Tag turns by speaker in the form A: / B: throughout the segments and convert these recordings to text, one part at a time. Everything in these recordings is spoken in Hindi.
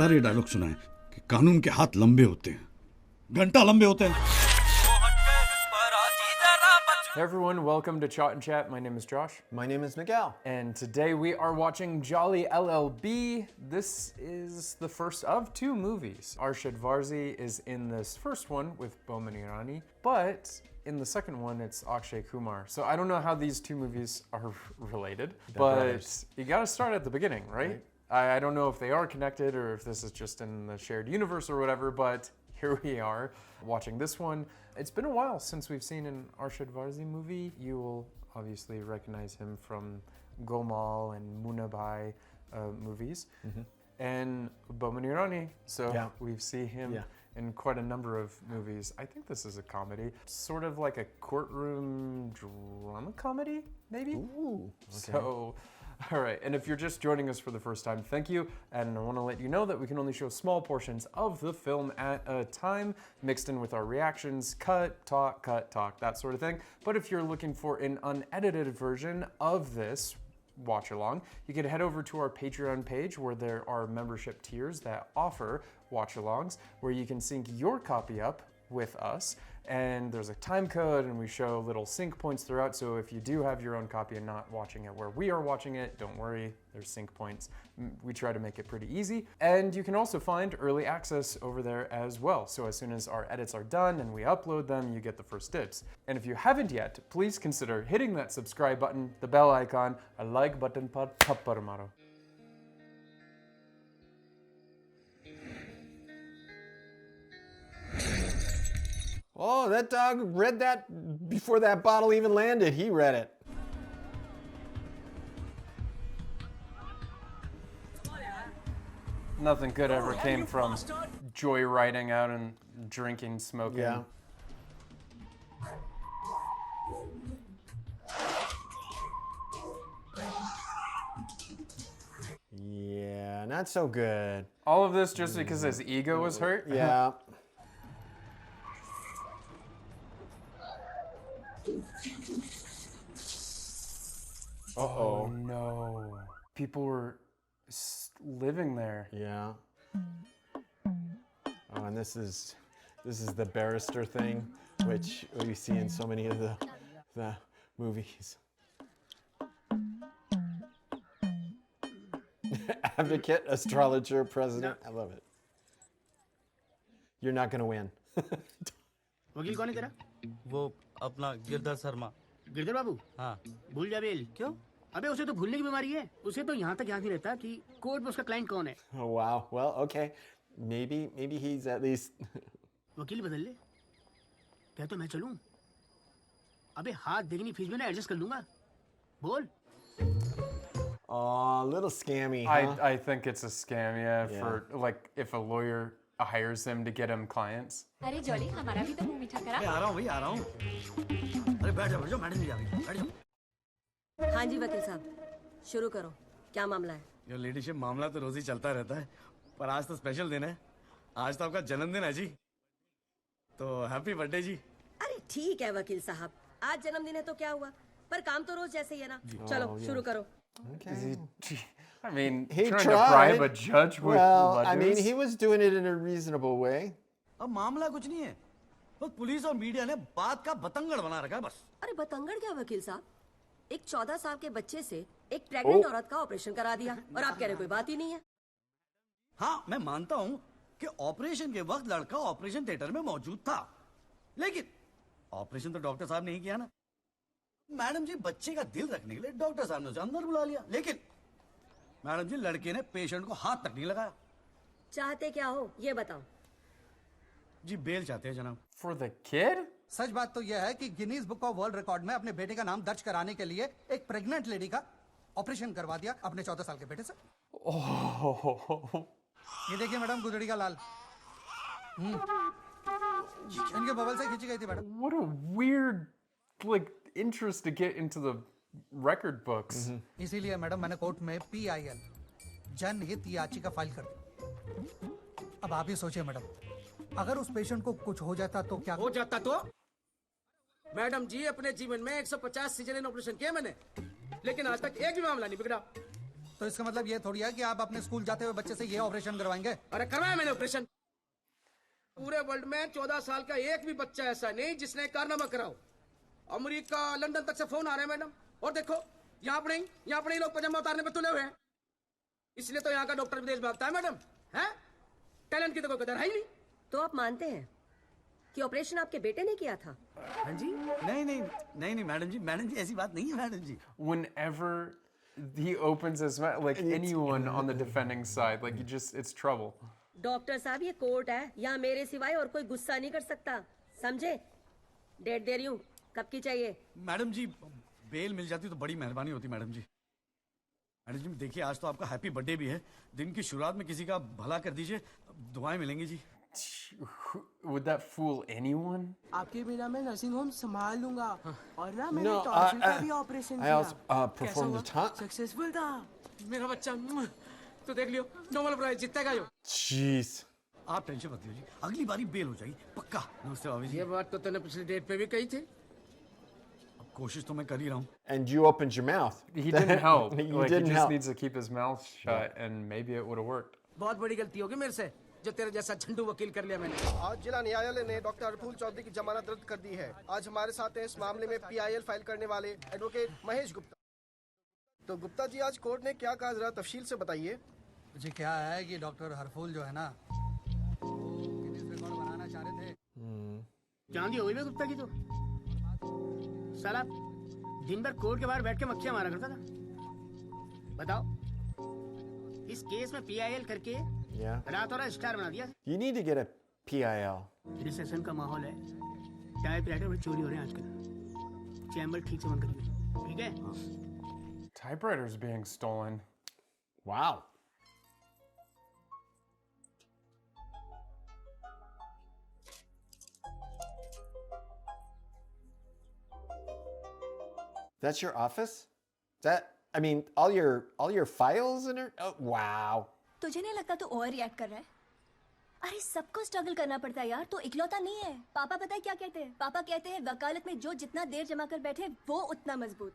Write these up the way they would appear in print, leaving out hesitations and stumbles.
A: बार ये डायलॉग सुना है कि कानून के हाथ लंबे होते हैं, घंटा लंबे होते हैं।
B: Hey everyone, welcome to Chat and Chat. My name is Josh.
C: My name is Miguel.
B: And today we are watching Jolly LLB. This is the first of two movies. Arshad Varzi is in this first one with Boman Irani, but in the second one it's Akshay Kumar. So I don't know how these two movies are related, but you gotta start at the beginning, right? I don't know if they are connected or if this is just in the shared universe or whatever, but here we are watching this one. It's been a while since we've seen an Arshad Varzi movie. You will obviously recognize him from Gomal and Munnabai movies. And Boman Irani. So we've seen him in quite a number of movies. I think this is a comedy. Sort of like a courtroom drama comedy, maybe?
C: Ooh, okay.
B: So, all right, and if you're just joining us for the first time, thank you. And I want to let you know that we can only show small portions of the film at a time, mixed in with our reactions, cut, talk, that sort of thing. But if you're looking for an unedited version of this watch along, you can head over to our Patreon page where there are membership tiers that offer watch alongs, where you can sync your copy up with us. And there's a time code and we show little sync points throughout, so if you do have your own copy and not watching it where we are watching it, don't worry, there's sync points. We try to make it pretty easy. And you can also find early access over there as well. So as soon as our edits are done and we upload them, you get the first dibs. And if you haven't yet, please consider hitting that subscribe button, the bell icon, a like button par thappar maro.
C: Oh, that dog read that before that bottle even landed. He read it.
B: Nothing good ever came from joyriding out and drinking, smoking.
C: Yeah. Yeah, not so good.
B: All of this just because his ego was hurt?
C: Yeah.
B: Oh no. People were living there.
C: Yeah. Oh, and this is the barrister thing, which we see in so many of the movies. Advocate, astrologer, president. I love it. You're not gonna win.
D: वकील कौन है तेरा?
E: वो अपना गिरधर शर्मा।
D: गिरधर बाबू?
E: हाँ।
D: भूल जा बेल। क्यों? अबे उसे तो भूलने की बीमारी है। उसे तो यहाँ तक याद नहीं रहता कि कोर्ट में उसका क्लाइंट कौन है।
C: Oh wow. Well, okay. Maybe he's at least.
D: वकील बदल ले। क्या तो मैं चलूं? अबे हाथ देखनी फीस में ना एडजस्ट कर लूँगा। बोल।
C: Oh, a little scammy. Huh?
B: I think it's a scam, yeah, for like if a lawyer hires him to get him clients.
F: अरे जॉली हमारा भी तो मुंह मीठा करा।
E: आ रहा हूँ भाई, आ रहा हूँ। अरे बैठ जाओ, मैडम जी आ गई, बैठ जाओ।
G: हाँ जी वकील साहब, शुरू करो। क्या मामला है?
E: योर लेडीशिप, मामला तो रोज ही चलता रहता है, पर आज तो स्पेशल दिन है। आज तो आपका जन्मदिन है जी, तो हैप्पी बर्थडे जी।
G: अरे ठीक है वकील साहब, आज जन्मदिन है तो क्या हुआ, पर काम तो रोज जैसे ही है ना। चलो शुरू करो।
C: Okay.
B: I mean,
C: He
B: trying
C: tried.
B: to bribe a judge with
C: Well, I mean,
B: letters?
C: he was doing it in a reasonable way.
E: अब मामला कुछ नहीं है, बस पुलिस और मीडिया ने बात का बतंगड़ बना रखा है बस।
G: अरे बतंगड़ क्या वकील साहब, एक 14 साल के बच्चे से एक प्रेग्नेंट औरत का ऑपरेशन करा दिया और आप कह रहे कोई बात ही नहीं है।
E: हाँ, मैं मानता हूँ कि ऑपरेशन के वक्त लड़का ऑपरेशन थिएटर में मौजूद था, लेकिन ऑपरेशन तो डॉक्टर साहब ने ही किया ना। मैडम जी बच्चे का दिल रखने के लिए डॉक्टर साहब ने उसे अंदर बुला लिया, लेकिन मैडम जी लड़के ने पेशेंट को हाथ तक नहीं लगाया।
G: चाहते क्या हो ये बताओ।
E: जी बेल चाहते हैं जनाब।
B: For the kid?
H: सच बात तो यह है कि Guinness book of world record में अपने बेटे का नाम दर्ज कराने के लिए एक प्रेग्नेंट लेडी का ऑपरेशन करवा दिया अपने 14 साल के बेटे से।
B: Oh.
H: ये देखिए मैडम, गुदड़ी का लाल। इनके बबल से खींची गई थी madam.
B: What a weird, like, interest to get into the record books.
H: इसीलिए मैडम मैंने कोर्ट में PIL जनहित याचिका फाइल कर दी। अब आप ही सोचिए मैडम, अगर उस पेशेंट को कुछ हो जाता तो क्या
D: हो जाता तो? मैडम जी अपने जीवन में 150 सीजरियन ऑपरेशन किए मैंने, लेकिन आज तक एक भी मामला नहीं बिगड़ा।
H: तो इसका मतलब ये थोड़ी है कि आप अपने स्कूल जाते हुए बच्चे से ये ऑपरेशन करवाएंगे।
D: अरे करवाया मैंने ऑपरेशन। पूरे वर्ल्ड में 14 साल का एक भी बच्चा ऐसा नहीं जिसने कारनामा कराओ। अमेरिका लंदन तक से फोन आ रहे हैं मैडम। और देखो यहाँ पर नहीं लोग पजामा उतारने पे तुले हुए हैं। इसलिए तो यहाँ का डॉक्टर विदेश भागता है मैडम। है टैलेंट की तो कोई कदर है ही नहीं।
G: तो आप मानते हैं कि ऑपरेशन आपके बेटे ने किया था?
E: हाँ जी, नहीं मैडम जी ऐसी बात नहीं है madam ji.
B: Whenever he opens his mouth, like anyone on the defending side, like it's trouble.
G: Doctor साहब ये कोर्ट है, यहाँ मेरे सिवाय और कोई गुस्सा नहीं कर सकता, समझे? डेट दे रही हूँ, कब की चाहिए?
E: मैडम जी बेल मिल जाती तो बड़ी मेहरबानी होती मैडम जी। मैडम जी देखिए आज तो आपका हैप्पी बर्थडे भी है। दिन की शुरुआत में किसी का भला कर दीजिए, दुआएं मिलेंगी जी।
B: Would that fool anyone?
I: आपके बिना मैं नर्सिंग होम संभाल लूंगा। और ना मैंने
C: No,
I: टॉन्सिल का भी ऑपरेशन
C: I
I: किया।
C: also performed the time.
I: Successful था।
D: मेरा बच्चा तो देख लियो नोबेल प्राइज जीतेगा यो।
C: Jeez.
E: आप टेंशन मत लीजिए, अगली बारी बेल हो जाएगी पक्का। नमस्ते भाभी जी।
D: ये बात तो तूने पिछली डेट पे भी कही थी।
E: अब कोशिश तो मैं कर ही रहा हूँ।
C: And you opened your mouth.
B: He didn't help.
C: You
B: Like,
C: didn't
B: he just
C: help.
B: needs to keep his mouth shut, and maybe it would have worked.
D: बहुत बड़ी गलती होगी मेरे से जो तेरे जैसा झंडू वकील कर लिया मैंने।
J: आज जिला न्यायालय ने डॉक्टर हरफूल चौधरी की जमानत रद्द कर दी है। आज हमारे साथ हैं इस मामले में PIL फाइल करने वाले एडवोकेट महेश गुप्ता। तो गुप्ता जी आज कोर्ट ने क्या कहा जरा तफसील से बताइए।
H: जी क्या है कि डॉक्टर हरफूल जो है ना गिनीज रिकॉर्ड बनाना चाह रहे थे।
D: चांदी हो गई गुप्ता की तो साला दिन भर कोर्ट के बाहर बैठ के मक्खियां मारा करता था। बताओ इस केस में PIL करके
C: Yeah.
D: रात और स्टार बना दिया।
C: You need to get a PIL.
D: Recession का माहौल है, टाइपराइटर में चोरी हो रहे हैं आजकल। चैम्बर ठीक से बंद करिए, ठीक है?
B: Typewriters being stolen.
C: Wow. That's your office? I mean, all your files in there? Oh, wow.
F: तुझे नहीं लगता तू ओवर रिएक्ट कर रहा है? अरे सबको स्ट्रगल करना पड़ता है यार, तो इकलौता नहीं है। पापा पता है क्या कहते हैं? पापा कहते हैं वकालत में जो जितना देर जमा कर बैठे वो उतना मजबूत।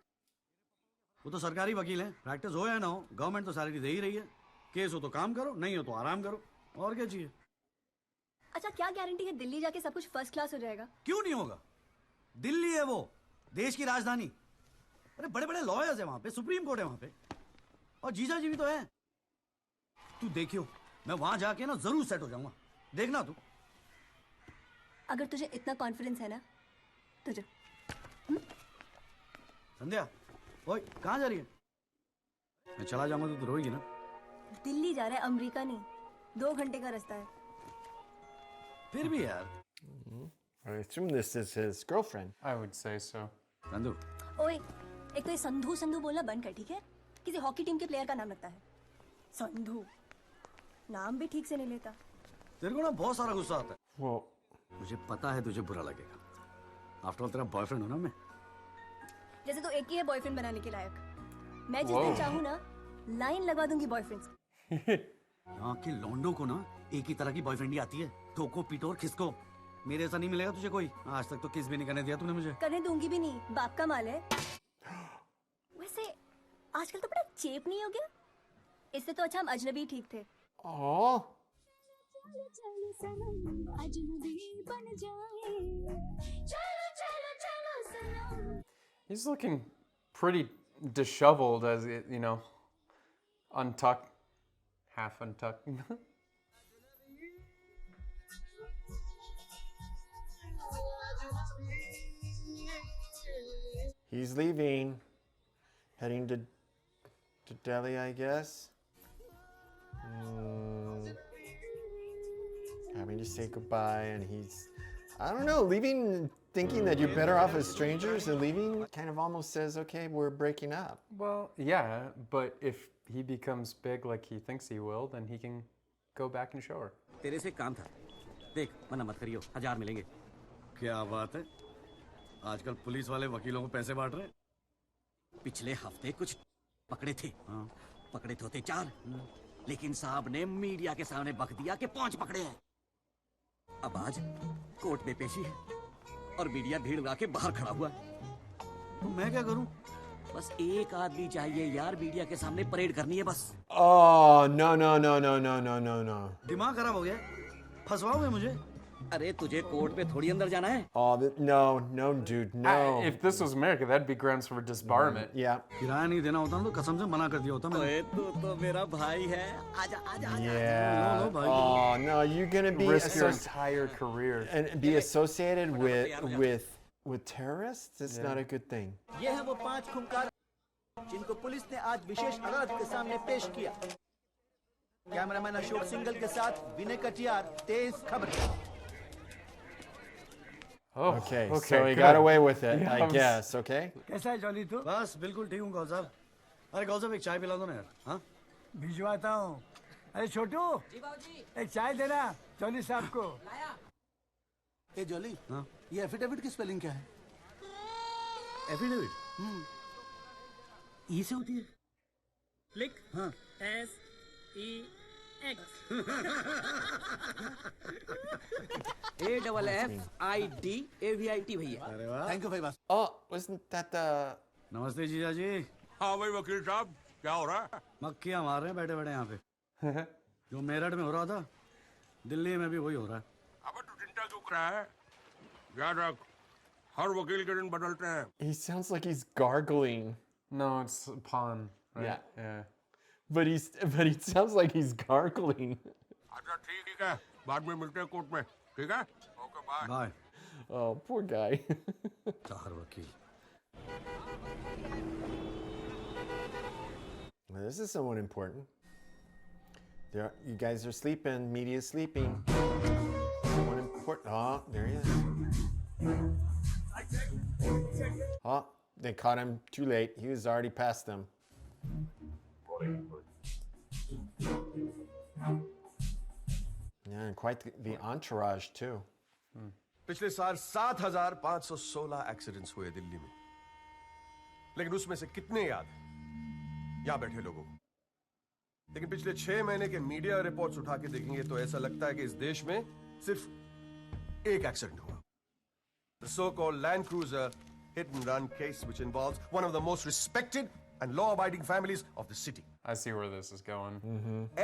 E: वो तो सरकारी वकील हैं, प्रैक्टिस हो या ना हो गवर्नमेंट तो सैलरी दे ही रही है। केस हो तो काम करो, नहीं हो तो आराम करो, और क्या चाहिए।
F: अच्छा क्या गारंटी है दिल्ली जाके सब कुछ फर्स्ट क्लास हो जाएगा?
E: क्यों नहीं होगा, दिल्ली है वो देश की राजधानी। अरे बड़े बड़े लॉयर्स है वहां पे, सुप्रीम कोर्ट है वहां पे, और जीजा जी भी तो है। तू देखियो मैं वहां जाके ना जरूर सेट हो जाऊंगा, देखना तू।
F: अगर तुझे इतना कॉन्फिडेंस है ना तुझे।
E: संध्या ओए कहाँ जा रही है? मैं चला जाऊंगा तो रोएगी ना।
F: दिल्ली जा रहा है, अमेरिका नहीं। 2 घंटे का रास्ता है।
E: फिर भी यार।
C: I assume this is his girlfriend.
B: I would say so.
E: Sandhu
F: ओए एक तो ये संधू संधू बोलना बंद कर, ठीक है? किसी हॉकी टीम के प्लेयर का नाम लगता है संधू, नाम भी ठीक से नहीं लेता।
E: तेरे को ना बहुत सारा गुस्सा आता है।
C: Well,
E: मुझे पता है तुझे बुरा लगेगा, आफ्टर ऑल तेरा बॉयफ्रेंड हो ना मैं।
F: जैसे तो एक ही है बॉयफ्रेंड बनाने के लायक। मैं जिस दिन चाहूँ ना लाइन लगवा दूंगी बॉयफ्रेंड्स की।
E: यहाँ के लौंडों को ना एक ही तरह की बॉयफ्रेंड ही आती है, ठोको पीटो और खिसको। मेरे ऐसा नहीं मिलेगा तुझे कोई। आज तक तो किस भी नहीं करने दिया तूने मुझे।
F: करने दूंगी भी नहीं, बाप का माल है। वैसे आजकल तो बड़ा चेप नहीं हो गया? इससे तो अच्छा हम अजनबी ठीक थे।
C: oh,
B: He's looking pretty disheveled, as you know, untucked, half untucked.
C: he's leaving, heading to Delhi, I guess. Having to say goodbye, and he's, I don't know, leaving thinking that you're better off as strangers and leaving kind of almost says, okay, we're breaking up.
B: Well, yeah, but if he becomes big like he thinks he will, then he can go back and show her.
E: तेरे से काम था, देख मना मत करियो, 1000 मिलेंगे। क्या बात है, आजकल पुलिस वाले वकीलों को पैसे बांट रहे हैं।
K: पिछले हफ्ते कुछ पकड़े थे। पकड़े तो थे 4, लेकिन साहब ने मीडिया के सामने बक दिया कि 5 पकड़े हैं। अब आज कोर्ट में पेशी है और मीडिया भीड़ उड़ा के बाहर खड़ा हुआ है।
E: तो मैं क्या करूं?
K: बस एक आदमी चाहिए यार, मीडिया के सामने परेड करनी है बस।
C: Oh, no, no, no, no, no, no, no, no.
E: दिमाग खराब हो गया, फंसवाओगे मुझे?
K: अरे तुझे कोर्ट में थोड़ी अंदर जाना है।
C: Oh, no, no, dude, no.
B: If this was America, that'd be grounds for disbarment.
C: Yeah.
E: किराया नहीं देना होता ना तो कसम से मना कर दिया होता मैंने।
K: ओए तू तो मेरा भाई है, आजा आजा आजा।
C: Yeah.
E: No, no,
C: Oh, no, you're gonna be
B: Risk your entire career.
C: and be associated with terrorists. It's not a good thing.
L: ये है वो 5 खूंखार जिनको पुलिस ने आज विशेष अदालत के सामने पेश किया। कैमरामैन अशोक सिंगल के साथ विनय कटियार, तेज खबर।
B: Oh,
C: Okay,
B: okay,
C: so he
B: good.
C: got away with it,
B: Yeah,
C: I guess. Okay.
E: कैसा है जॉली तू? बस बिल्कुल ठीक हूँ गौल साहब। अरे गौल साहब एक चाय पिला दो ना यार। हाँ?
H: भिजवाता हूँ। अरे छोटू, एक चाय देना जॉली साहब को।
L: ए जॉली,
E: हाँ?
L: ये एफिडेविट की स्पेलिंग क्या है?
E: एफिडेविट? ई से होती है?
K: क्लिक।
E: हाँ।
K: SEX AFFIDAVIT भैया।
E: अरे वाह।
L: थैंक यू भाई बस।
C: Oh, wasn't that the?
E: नमस्ते जीजा जी।
A: हाँ भाई वकील साहब, क्या हो रहा है?
E: मक्खियाँ मार रहे हैं बैठे बैठे यहाँ पे। जो मेरठ में हो रहा था, दिल्ली में भी वही हो रहा है।
A: अब तू चिंता क्यों कर रहा है? याद रख, हर वकील के दिन बदलते हैं।
C: He sounds like he's gargling.
B: No, it's pawn. Right? Yeah.
C: But it sounds like he's gargling.
A: अच्छा ठीक है, बाद में मिलते हैं कोर्ट में, ठीक है? Okay bye.
E: Bye.
C: Oh, poor guy.
E: चार वकील।
C: Well, this is someone important. You guys are sleeping. Media is sleeping. Someone important. Oh, there he is. Oh, they caught him too late. He was already past them. Yeah, and quite the entourage too.
J: पिछले साल 7,516 एक्सीडेंट्स हुए दिल्ली में, लेकिन उसमें से कितने याद हैं यहां बैठे लोगों को? लेकिन पिछले 6 महीने के मीडिया रिपोर्ट्स उठा के देखेंगे तो ऐसा लगता है कि इस देश में सिर्फ एक एक्सीडेंट हुआ। The so-called Land Cruiser hit and run case, which involves one of the most respected and law-abiding families of the city.
B: I see where this is going.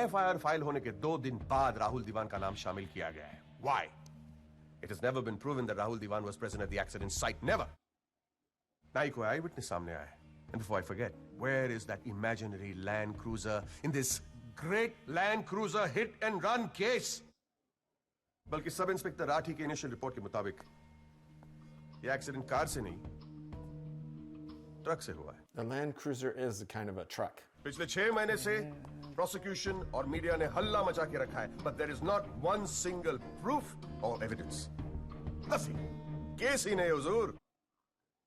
J: FIR file होने के 2 दिन बाद राहुल दीवान का नाम शामिल किया गया है। Why? It has never been proven that Rahul Diwan was present at the accident site. Never. ना ही कोई eyewitness सामने आया है. And before I forget, where is that imaginary Land Cruiser in this great Land Cruiser hit and run case? बल्कि सब इंस्पेक्टर राठी के इनिशियल रिपोर्ट के मुताबिक ये एक्सीडेंट कार से नहीं, ट्रक से हुआ है।
C: The Land Cruiser is kind of a truck.
J: पिछले 6 महीने से प्रोसिक्यूशन और मीडिया ने हल्ला मचा के रखा है, but there is not one single proof or evidence. Nothing. Case ही नहीं हुजूर।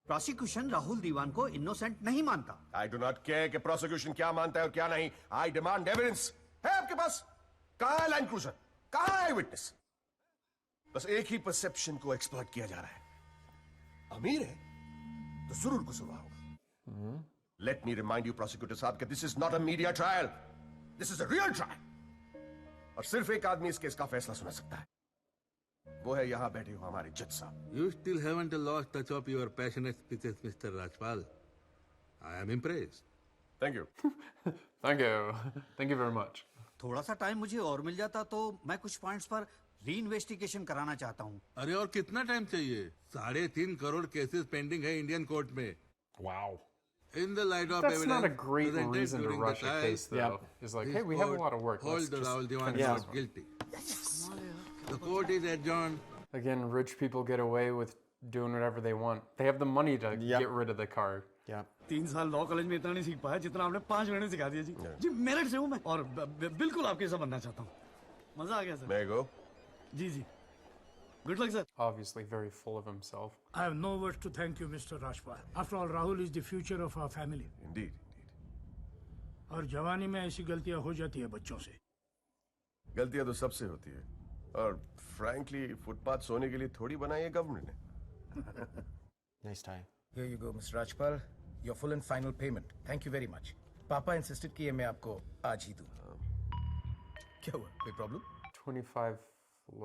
L: प्रोसिक्यूशन राहुल दीवान को इनोसेंट नहीं मानता।
J: I do not care कि प्रोसिक्यूशन क्या मानता है और क्या नहीं। I demand evidence. है आपके पास? कहाँ है लैंड क्रूजर? कहाँ है विटनेस? बस एक ही परसेप्शन को एक्सप्लॉइट किया जा रहा है। अमीर है तो जरूर कुछ हुआ होगा। Let me remind you, prosecutor साहब, कि this is not a media trial. This is a real trial. और सिर्फ एक आदमी इस केस का फैसला सुना सकता है। वो है यहाँ बैठे हो हमारे जज साहब।
M: You still haven't lost touch of your passionate speeches, Mr. Rajpal. I am impressed.
J: Thank you.
B: Thank you. Thank you very much.
L: थोड़ा सा टाइम मुझे और मिल जाता तो मैं कुछ पॉइंट्स पर री इन्वेस्टिगेशन कराना चाहता हूँ।
M: अरे और कितना टाइम चाहिए? 3.5 करोड़ केसेस पेंडिंग है इंडियन कोर्ट में।
C: Wow.
M: In the light of
B: That's
M: evidence
B: not a great
M: presented
B: reason to
M: during
B: rush
M: the
B: a
M: trial,
B: case, though.
C: Yeah.
B: It's like,
M: this
B: hey, we have a
M: court
B: lot of work.
M: Hold
B: Let's
M: the
B: just
M: Rahul Diwan
B: finish
M: not
B: this one.
M: guilty. The court is adjourned.
B: Again, rich people get away with doing whatever they want. They have the money to
C: Yep.
B: get rid of the car.
C: Yeah.
E: 3 साल लॉ कॉलेज में इतना नहीं सीख पाया जितना आपने 5 महीने में सिखा दिया जी। जी मेरठ से हूँ मैं और बिल्कुल आपके जैसा बनना चाहता हूँ। मजा आ गया सर।
J: May I go?
E: जी जी। Good luck, sir.
B: Obviously, very full of himself.
H: I have no words to thank you, Mr. Rajpal. After all, Rahul is the future of our family.
J: Indeed.
H: और जवानी में ऐसी गलतियां हो जाती है बच्चों से।
J: गलतियां तो सबसे होती है और frankly फुटपाथ सोने के लिए थोड़ी बनाई है गवर्नमेंट ने।
C: Nice tie.
N: Here you go, Mr. Rajpal. Your full and final payment. Thank you very much. पापा insisted कि ये मैं आपको आज ही दूं। क्या हुआ? कोई प्रॉब्लम?
B: 25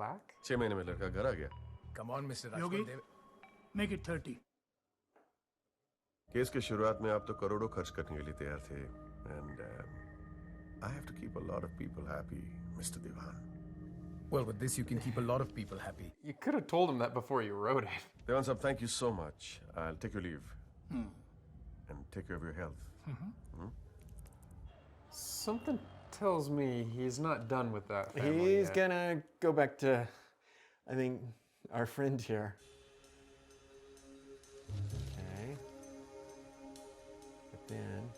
B: lakh?
J: 6 महीने में लड़का घर आ गया।
N: Come on, Mr.
H: Yogi,
N: Rajpal.
H: make it 30.
J: Case के शुरुआत में आप तो करोड़ों खर्च करने के लिए तैयार थे and I have to keep a lot of people happy mister Diwan.
N: Well, with this, you can keep a lot of people happy.
B: You could have told him that before you wrote it.
J: Devan sahab, thank you so much. I'll take your leave. And take care of your health.
B: Something tells me he's not done with that family
C: He's
B: yet.
C: gonna go back to, I think, our friend here. Okay. But then,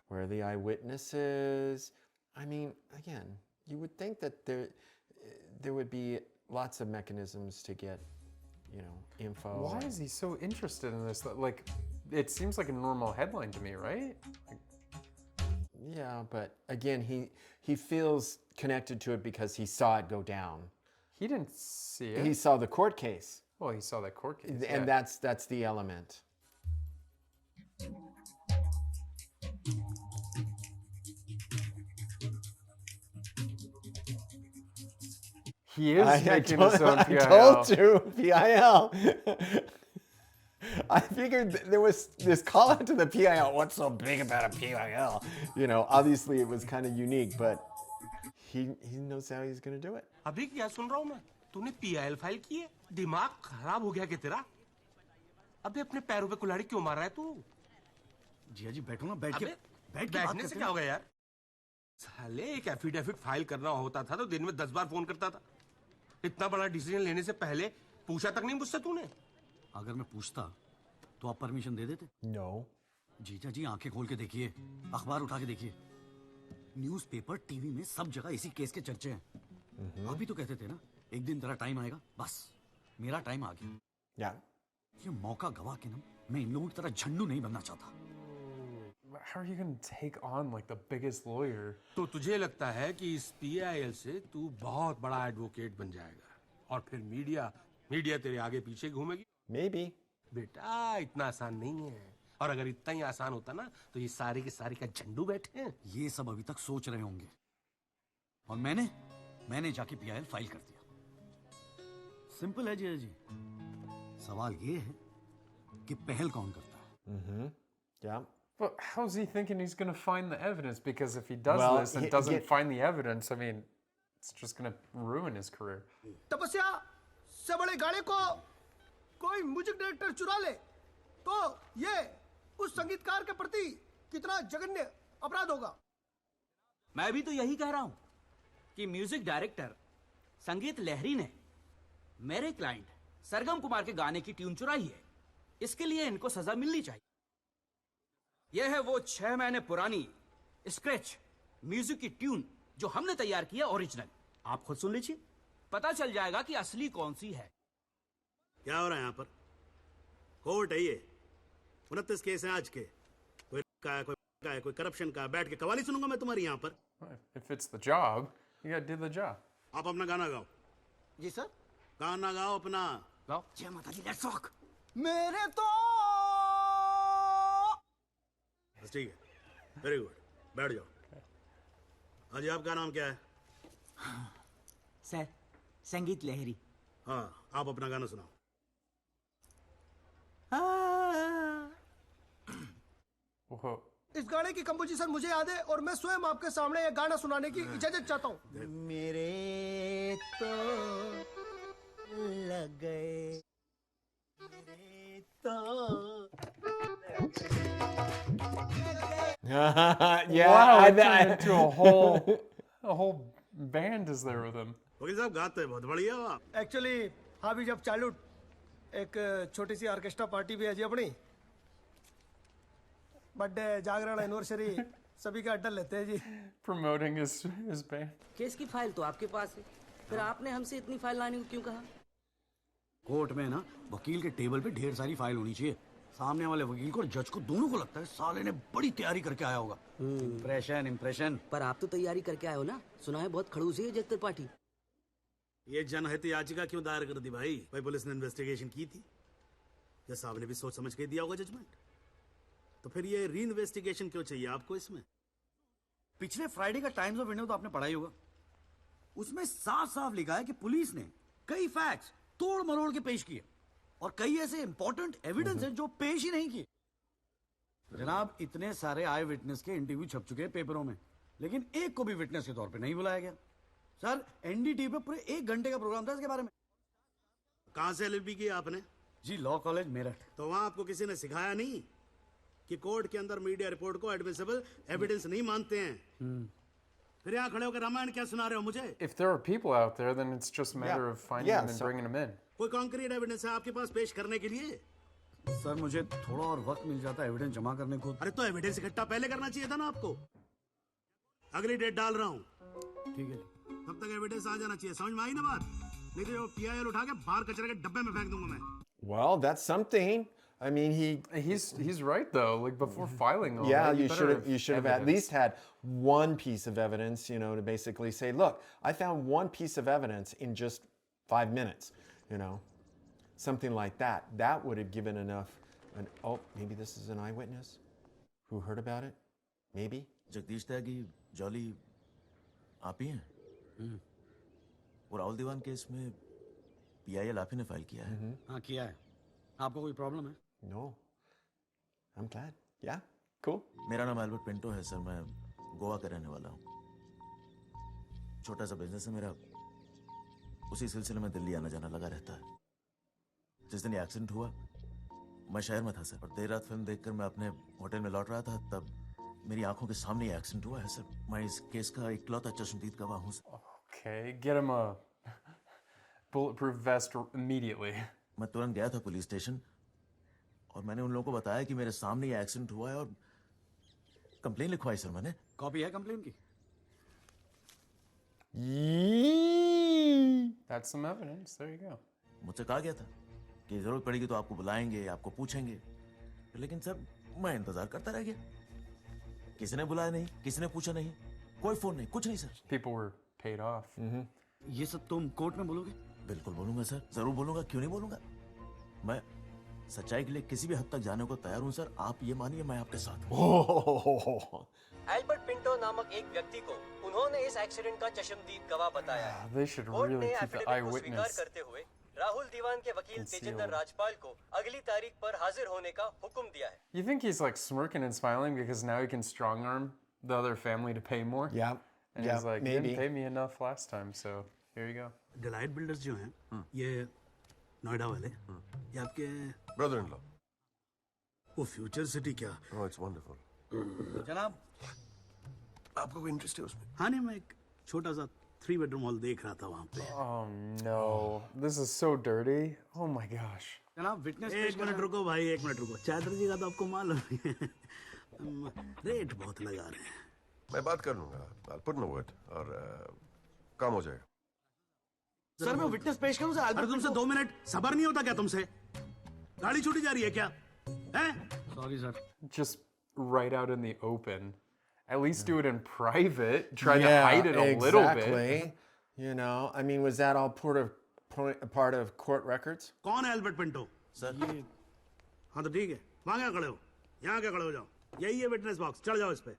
C: where are the eyewitnesses? I mean, again, you would think that there would be lots of mechanisms to get, info.
B: Why is he so interested in this? Like, it seems like a normal headline to me, right?
C: Yeah, but again, he feels connected to it because he saw it go down.
B: He didn't see it.
C: He saw the court case.
B: Well, he saw that court case.
C: And
B: yeah.
C: that's the element.
B: He is making his own PIL.
C: I told you, PIL. I figured there was this call out to the PIL. What's so big about a PIL? Obviously it was kind of unique, but he knows how he's going to do it.
O: अभी क्या सुन रहा हूँ मैं? तूने PIL फाइल की है? दिमाग खराब हो गया क्या तेरा? अबे अपने पैरों पे कुल्हाड़ी क्यों मार रहा है तू?
E: जिया जी बैठो ना, बैठ के
O: बैठने से क्या हो गया यार? साले एक एफिडेविट फाइल करना होता था तो दिन में 10 बार फोन करता था. इतना बड़ा डिसीजन लेने से पहले पूछा तक नहीं मुझसे तूने?
E: अगर मैं पूछता तो आप परमिशन दे देते?
C: No.
E: जीजा जी आंखें खोल के देखिए, अखबार उठा के देखिए, न्यूज़पेपर, टीवी में सब जगह इसी केस के चर्चे हैं. अभी तो कहते थे ना, एक दिन तेरा टाइम आएगा. बस मेरा टाइम आ गया.
C: Yeah.
E: ये मौका गवा के ना, मैं इन लोगों की तरह झंडू नहीं बनना चाहता.
B: How are you going to take on like the biggest lawyer?
O: तो तुझे लगता है कि इस PIL से तू बहुत बड़ा एडवोकेट बन जाएगा और फिर मीडिया तेरे आगे पीछे घूमेगी?
C: Maybe.
O: बेटा इतना आसान नहीं है. और अगर इतना ही आसान होता ना तो ये सारे के सारे का झंडू बैठे हैं.
E: ये सब अभी तक सोच रहे होंगे और मैंने जाके PIL फाइल कर दिया. सिंपल है जिया जी. सवाल ये है कि पहल कौन करता है?
C: Yeah.
B: But how's he thinking he's going to find the evidence? Because if he does this and doesn't find the evidence, I mean, it's just going to ruin his career.
D: तपस्या से बड़े गाने को कोई म्यूजिक डायरेक्टर चुरा ले तो ये उस संगीतकार के प्रति कितना जघन्य अपराध होगा.
K: मैं भी तो यही कह रहा हूं कि म्यूजिक डायरेक्टर संगीत लहरी ने मेरे क्लाइंट सरगम कुमार के गाने की ट्यून चुराई है. इसके लिए इनको सजा मिलनी चाहिए. यह है वो 6 महीने पुरानी स्क्रैच म्यूजिक की ट्यून जो हमने तैयार की है ओरिजिनल. आप खुद सुन लीजिए, पता चल जाएगा कि असली कौन सी है.
P: क्या हो रहा है यहाँ पर? कोर्ट है ये. 29 केस है आज के. कोई करप्शन का. बैठ के कवाली सुनूंगा मैं तुम्हारी यहाँ पर.
B: If it's the job, you gotta do the job.
P: आप अपना गाना गाओ.
D: जी सर.
P: गाना गाओ अपना.
K: गाओ. जय माता दी, लेट्स रॉक.
D: मेरे तो
P: ठीक है. Very good. बैठ जाओ. अजी आपका नाम क्या है?
K: सर संगीत लहरी.
P: हाँ, आप अपना गाना सुनाओ.
B: Whoa.
D: इस गाने की कंपोजिशन मुझे याद है और मैं स्वयं आपके सामने ये गाना सुनाने की इजाजत चाहता हूँ.
L: मेरे तो लग गए. मेरे तो
C: Yeah.
B: Wow, it turned into a whole band is there with him.
P: वकील साहब गाते हैं बहुत बढ़िया.
D: एक्चुअली हाँ भी जब चाइल्डहुड एक छोटी सी ऑर्केस्ट्रा पार्टी भी है जी अपनी. बर्थडे जागरण एनिवर्सरी सभी का अड्डा लेते हैं जी.
B: Promoting his band.
G: केस की फाइल तो आपके पास है, फिर आपने हमसे इतनी फाइल लाने को क्यों कहा?
E: कोर्ट में ना वकील के टेबल पे ढेर सारी फाइल होनी चाहिए. सामने वाले वकील को और जज को दोनों को लगता है साले ने बड़ी तैयारी करके आया होगा. इम्प्रेशन.
G: पर आप तो तैयारी करके आए हो ना. सुना है बहुत खड़ूसी है जज त्रिपाठी.
P: ये जनहित याचिका क्यों दायर कर दी भाई? भाई पुलिस ने इन्वेस्टिगेशन की थी. जज साहब ने भी सोच समझ के दिया होगा जजमेंट. तो फिर ये री इन्वेस्टिगेशन क्यों चाहिए आपको इसमें?
E: पिछले फ्राइडे का टाइम्स ऑफ इंडिया तो आपने पढ़ा ही होगा. उसमें साफ साफ लिखा है कि पुलिस ने कई फैक्ट्स तोड़ मरोड़ के पेश किए और कई ऐसे इंपॉर्टेंट एविडेंस हैं जो पेश ही नहीं किए। जनाब, इतने सारे आई विटनेस के इंटरव्यू छप चुके हैं पेपरों में, लेकिन एक को भी विटनेस के तौर पे नहीं बुलाया गया। सर, एनडीटीवी पे पूरे 1 घंटे का प्रोग्राम था इसके बारे में।
P: कहाँ से एलएलबी की आपने?
E: जी, लॉ कॉलेज मेरठ।
P: तो वहां आपको किसी ने सिखाया नहीं कि कोर्ट के अंदर मीडिया रिपोर्ट को एडमिसिबल एविडेंस नहीं मानते हैं? फिर यहाँ खड़े होकर रामायण क्या सुना रहे हो मुझे?
B: If there are people out there, then it's just a matter of finding them and bringing them in.
P: कोई कॉन्क्रीट एविडेंस है आपके पास पेश करने के लिए?
E: सर, मुझे थोड़ा और वक्त मिल जाता एविडेंस जमा करने को।
P: अरे तो एविडेंस इकट्ठा पहले करना चाहिए था ना आपको। अगली डेट डाल रहा हूँ,
E: ठीक है।
P: तब तक एविडेंस आ जाना चाहिए। समझ में आई ना बात? नहीं तो PIL उठा के बाहर कचरे के डब्बे में फेंक दूंगा मैं।
C: Well, that's something. I mean,
B: he's right though. Like before filing all
C: yeah,
B: that,
C: you should have at least had one piece of evidence, you know, to basically say, look, I found one piece of evidence in just 5 minutes, you know, something like that. That would have given enough. Oh, maybe this is an eyewitness who heard about it. Maybe.
Q: Jagdish Tyagi, jolly, आप ही हैं? और राहुल दीवान केस में PIL आप ही ने फाइल किया है?
E: हाँ, किया है। आपको कोई प्रॉब्लम है?
C: No. I'm glad. Yeah. Cool.
Q: मेरा नाम एल्बर्ट पिंटो है सर, मैं गोवा का रहने वाला हूँ। छोटा सा बिजनेस है मेरा, उसी सिलसिले में दिल्ली आना जाना लगा रहता है। जिस दिन एक्सीडेंट हुआ, मैं शहर में था सर, और देर रात फिल्म देखकर मैं अपने होटल में लौट रहा था, तब मेरी आंखों के सामने ही एक्सीडेंट हुआ है सर। मैं इस केस का इकलौता चश्मदीद गवाह हूँ sir.
B: Okay, get him a bulletproof vest immediately.
Q: मैं तुरंत गया था पुलिस स्टेशन और मैंने उन लोगों को बताया कि मेरे सामने ये एक्सीडेंट हुआ है और कंप्लेन लिखवाई सर मैंने।
E: कॉपी है कंप्लेन की?
B: That's some evidence. There you go.
Q: मुझसे कहा गया था कि जरूरत पड़ेगी तो आपको बुलाएंगे, आपको पूछेंगे, लेकिन सर मैं इंतजार करता रह गया। किसी ने बुलाया नहीं, किसी ने पूछा नहीं, कोई फोन नहीं, कुछ नहीं sir.
B: People were paid off.
E: ये सब तुम कोर्ट में बोलोगे?
Q: बिल्कुल बोलूंगा सर, जरूर बोलूंगा, क्यों नहीं बोलूंगा। मैं सच्चाई के लिए किसी भी हद तक जाने को तैयार हूं सर। आप ये मानिए मैं आपके साथ हूं।
R: एल्बर्ट पिंटो नामक एक व्यक्ति को उन्होंने इस एक्सीडेंट का चश्मदीद गवाह बताया है।
B: They should
R: कोर्ट
B: really
R: ने
B: keep the
R: एफिडेविट को स्वीकार
B: eyewitness.
R: करते हुए राहुल दीवान के वकील तेजिंदर राजपाल को अगली तारीख पर हाजिर होने का हुक्म दिया है।
B: You think he's like smirking and smiling because now he can strong arm the other family to pay more?
C: Yeah.
B: And he's like, you didn't pay me enough last time, so here you go.
P: Delight builders जो हैं, ये नोएडा वाले, ये आपके
J: ब्रदर इन लॉ।
P: वो फ्यूचर सिटी क्या?
J: Oh, it's wonderful.
E: जनाब,
J: आपको कोई इंटरेस्ट है उसमें?
P: हाँ नहीं, मैं एक छोटा सा 3 बेडरूम हॉल देख रहा था वहाँ पे।
B: Oh no, this is so dirty. Oh my gosh.
E: जनाब, विटनेस
P: एक मिनट रुको भाई, 1 मिनट रुको। चैटर्जी का तो आपको मालूम है, रेट बहुत लगा रहे हैं।
J: मैं बात कर लूंगा, I'll put in a word और काम हो जाएगा।
E: सर, मैं विटनेस पेश करूं सर?
P: अरे तुमसे 2 मिनट सबर नहीं होता क्या तुमसे? गाड़ी छूटी जा रही है क्या? हैं?
E: Sorry sir.
B: Just right out in the open. At least do it in private. Try to hide it a little bit.
C: Exactly. You know, I mean, was that all part of court records?
P: कौन है एल्बर्ट पिंटो?
Q: सर
P: ये हाँ तो ठीक है, वहां क्या खड़े हो? यहाँ क्या खड़े हो जाओ, यही है विटनेस बॉक्स, चढ़ जाओ इस पे।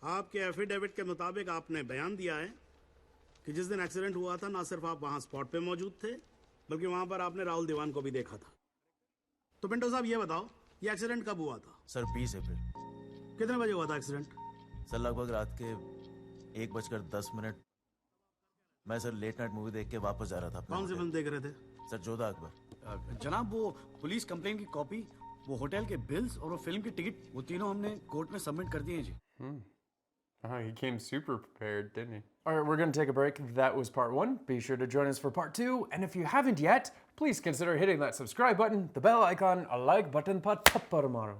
P: आपके एफिडेविट के मुताबिक आपने बयान दिया है कि जिस दिन एक्सीडेंट हुआ था ना सिर्फ आप वहां स्पॉट पे मौजूद थे, बल्कि वहां पर आपने राहुल दीवान को भी देखा था। तो पिंटो साहब ये बताओ, ये एक्सीडेंट कब हुआ था?
Q: सर 20 अप्रैल।
P: कितने बजे हुआ था एक्सीडेंट?
Q: सर लगभग रात के 1:10। मैं सर लेट नाइट मूवी देख के वापस जा रहा था।
P: कौन सी फिल्म देख रहे थे?
Q: सर जोधा अकबर।
E: जनाब, वो पुलिस कंप्लेन की कॉपी, वो होटल के बिल्स और वो फिल्म की टिकट, वो तीनों हमने कोर्ट में सबमिट कर दिए हैं जी।
B: Oh, he came super prepared, didn't he? All right, we're going to take a break. That was part 1. Be sure to join us for part 2. And if you haven't yet, please consider hitting that subscribe button, the bell icon, a like button, pa tapparamaro.